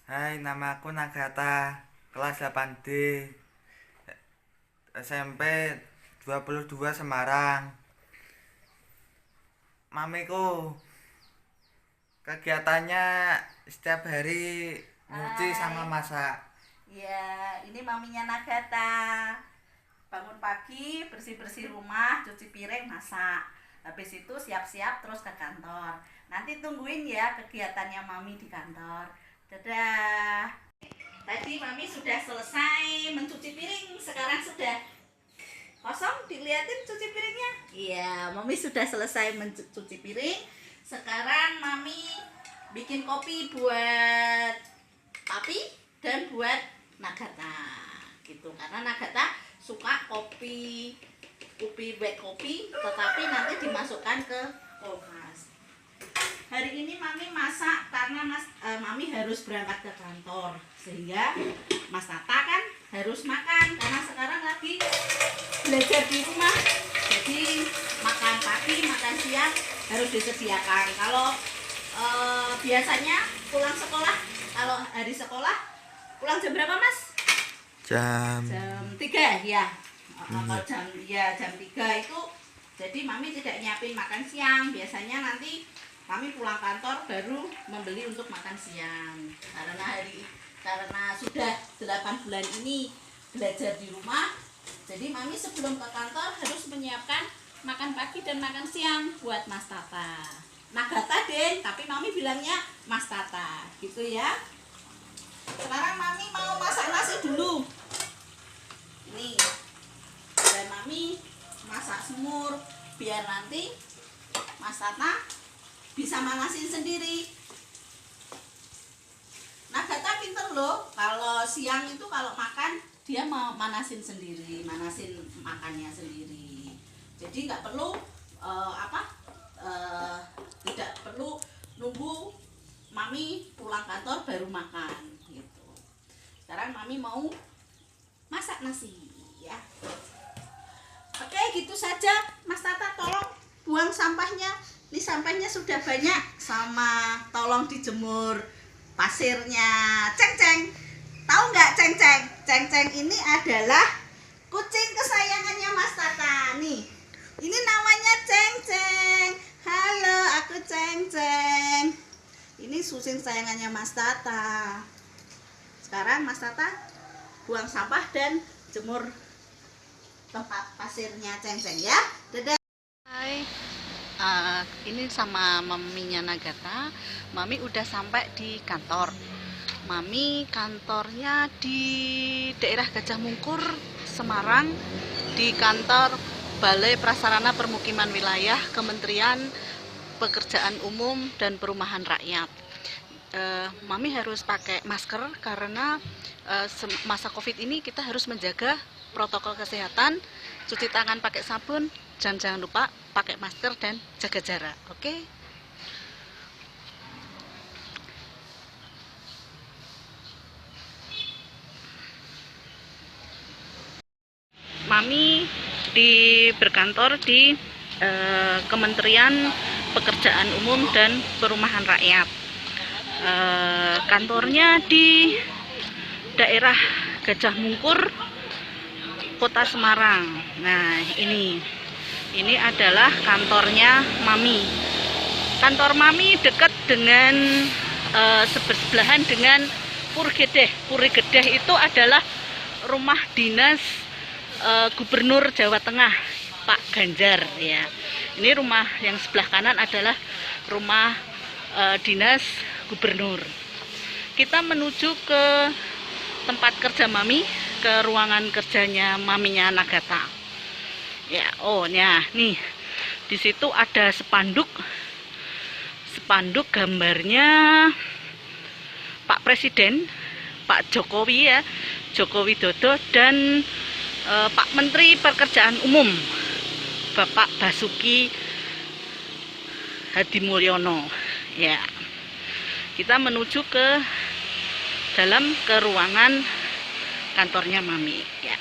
Hai, nama aku Nagata, kelas 8D, SMP 22 Semarang. Mamiku kegiatannya setiap hari nyuci sama Hai, masak. ya ini maminya Nagata. Bangun pagi, bersih-bersih rumah, cuci piring, masak. Habis itu siap-siap terus ke kantor. Nanti tungguin ya kegiatannya mami di kantor. Dadah. Tadi mami sudah selesai mencuci piring, sekarang sudah kosong. Dilihatin cuci piringnya. Iya, mami sudah selesai mencuci piring. Sekarang mami bikin kopi buat Papi dan buat Nagata gitu, karena Nagata suka kopi kopi black kopi, tetapi nanti dimasukkan ke kulkas. Hari ini mami masak karena mami harus berangkat ke kantor, sehingga Mas Tata kan harus makan karena sekarang lagi belajar di rumah. Jadi makan pagi makan siang harus disediakan. Kalau biasanya pulang sekolah, kalau hari sekolah pulang jam berapa Mas? Jam Jam 3 ya. Kalau iya. jam 3 itu jadi mami tidak nyiapin makan siang. Biasanya nanti mami pulang kantor baru membeli untuk makan siang. Karena sudah 8 bulan ini belajar di rumah, jadi mami sebelum ke kantor harus menyiapkan makan pagi dan makan siang buat Mas Tata. Nagata deh, tapi mami bilangnya Mas Tata, gitu ya. Sekarang mami mau masak nasi dulu. Ini, dan mami masak semur biar nanti Mas Tata bisa manasin sendiri. Nagata pinter loh, kalau siang itu kalau makan dia mau manasin sendiri, manasin makannya sendiri. Jadi nggak perlu tidak perlu nunggu mami pulang kantor baru makan gitu. Sekarang mami mau masak nasi ya. Oke, gitu saja. Mas Tata tolong buang sampahnya. Ini sampahnya sudah banyak, sama tolong dijemur pasirnya. Ceng Ceng, tahu nggak Ceng Ceng? Ceng Ceng ini adalah kucing kesayangannya Mas Tata. Nih, ini namanya Ceng Ceng. Halo, aku Ceng Ceng. Ini kucing kesayangannya Mas Tata. Sekarang Mas Tata buang sampah dan jemur tempat pasirnya Ceng Ceng ya. Dadah. Hai, ini sama maminya Nagata. Mami udah sampai di kantor. Mami kantornya di daerah Gajah Mungkur, Semarang, di kantor Balai Prasarana Permukiman Wilayah Kementerian Pekerjaan Umum dan Perumahan Rakyat. Mami harus pakai masker karena masa COVID ini kita harus menjaga protokol kesehatan, cuci tangan pakai sabun, dan jangan lupa pakai masker dan jaga jarak. Oke? Mami berkantor di Kementerian Pekerjaan Umum dan Perumahan Rakyat. Kantornya di daerah Gajah Mungkur, Kota Semarang. Nah, ini adalah kantornya Mami. Kantor Mami dekat dengan sebelahan dengan Puri Gedeh. Puri Gedeh itu adalah rumah dinas Gubernur Jawa Tengah, Pak Ganjar ya. Ini rumah yang sebelah kanan adalah rumah dinas gubernur. Kita menuju ke tempat kerja Mami, ke ruangan kerjanya maminya Nagata. Ya, nih. Di situ ada spanduk gambarnya Pak Presiden, Pak Jokowi ya, Joko Widodo, dan Pak Menteri Pekerjaan Umum, Bapak Basuki Hadimulyono. Ya, kita menuju ke dalam ke ruangan kantornya Mami. Ya.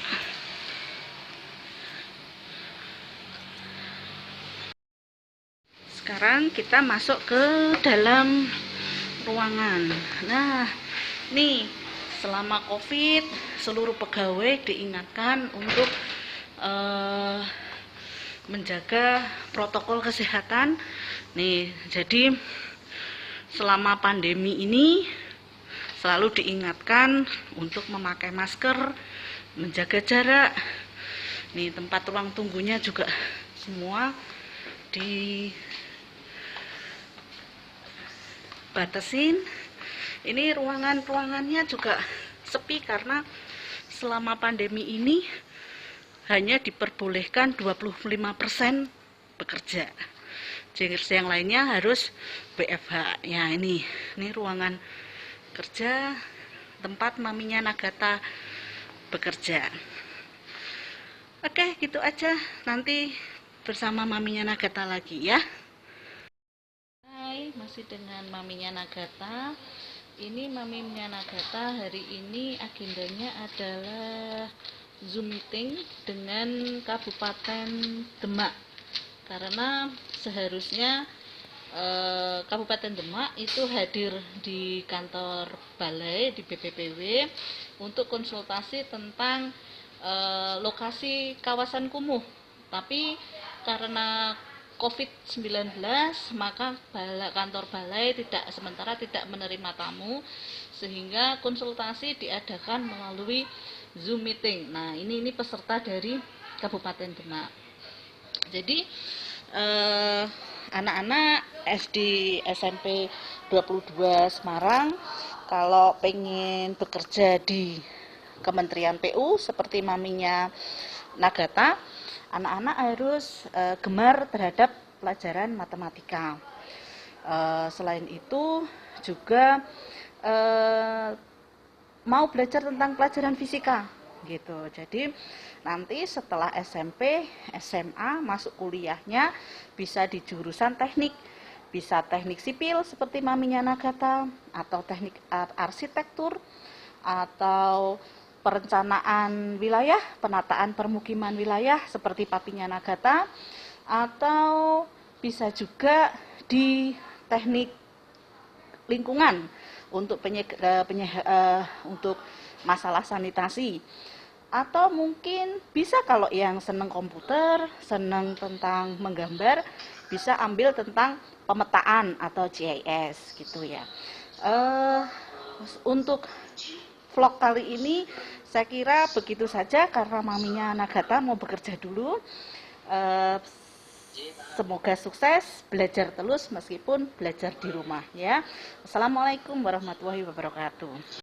Sekarang kita masuk ke dalam ruangan. Nah, Nih, selama COVID seluruh pegawai diingatkan untuk menjaga protokol kesehatan. Nih, jadi selama pandemi ini selalu diingatkan untuk memakai masker, menjaga jarak. Nih, tempat ruang tunggunya juga semua dibatasin. Ini ruangannya juga sepi karena selama pandemi ini hanya diperbolehkan 25% bekerja. Jadi yang lainnya harus WFH. Ya, ini ruangan kerja tempat maminya Nagata bekerja. Oke, gitu aja. Nanti bersama maminya Nagata lagi ya. Hai, masih dengan maminya Nagata. Ini maminya Nagata hari ini agendanya adalah Zoom meeting dengan Kabupaten Demak. Karena seharusnya Kabupaten Demak itu hadir di kantor balai di BPPW untuk konsultasi tentang lokasi kawasan kumuh. Tapi karena COVID-19 maka kantor balai sementara tidak menerima tamu, sehingga konsultasi diadakan melalui Zoom meeting. Nah, ini peserta dari Kabupaten Demak. Jadi anak-anak SD SMP 22 Semarang kalau pengen bekerja di Kementerian PU seperti maminya Nagata, anak-anak harus gemar terhadap pelajaran matematika. Selain itu juga mau belajar tentang pelajaran fisika gitu. Jadi nanti setelah SMP, SMA masuk kuliahnya bisa di jurusan teknik, bisa teknik sipil seperti maminya Nagata, atau teknik arsitektur, atau perencanaan wilayah, penataan permukiman wilayah seperti papinya Nagata, atau bisa juga di teknik lingkungan untuk untuk masalah sanitasi, atau mungkin bisa kalau yang senang komputer, senang tentang menggambar, bisa ambil tentang pemetaan atau GIS gitu ya. Untuk vlog kali ini saya kira begitu saja karena maminya Nagata mau bekerja dulu. Semoga sukses, belajar terus meskipun belajar di rumah ya. Assalamualaikum warahmatullahi wabarakatuh.